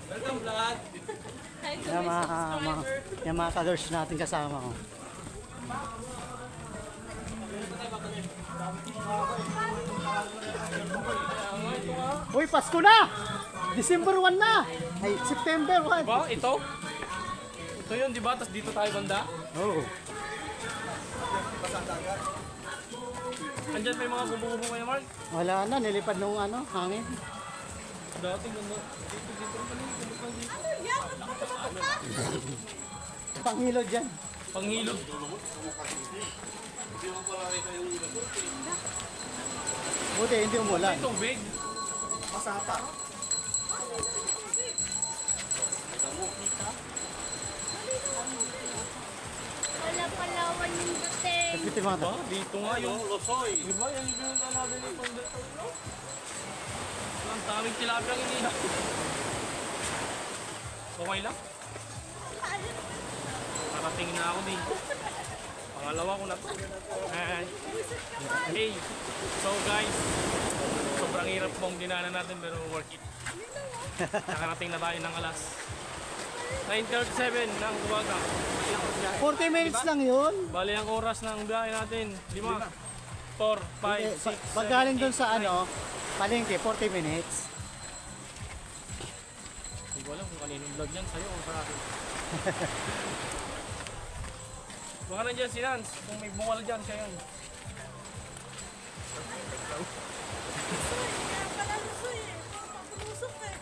Welcome vlog. Yung mga colors natin kasama ko. Uy, Pasko na! December 1 na! Ay, September 1. Diba? Ito? Ito yun, di ba? Tapos dito tayo banda. Oo. Andyan pa yung mga gubo-gubo kayo, Mark. Wala na, nilipad nung hangin. Dati ganda. Dito naman yung kumukha dito. Panghilod dyan. Panghilod. Buti, hindi umulan. May tubig. Masapa. Wala palawan yung dating. Nagpiti mga Diba? Dito nga yung Losoy. Diba? Yan yung pinunta natin yung pagdating. Ang daming tilapia ang inihaw. Okay lang? Nakatingin na ako dito. Pangalawa ko na to. Hey, so guys, sobrang hirap pong dinanan natin pero worth it. Nakarating na tayo ng alas 9:37 ng umaga. 40 minutes lang yun. Bali ang oras ng biyahe natin, 5, 4, 5, 6, Pag galing doon sa palengke, 40 minutes. Hindi ko alam kung kaninong vlog yan, sa'yo o sa akin. Baka nandiyan si Nance, kung may bungal dyan, siya yun. Kaya pala lusoy eh. Papalusok eh.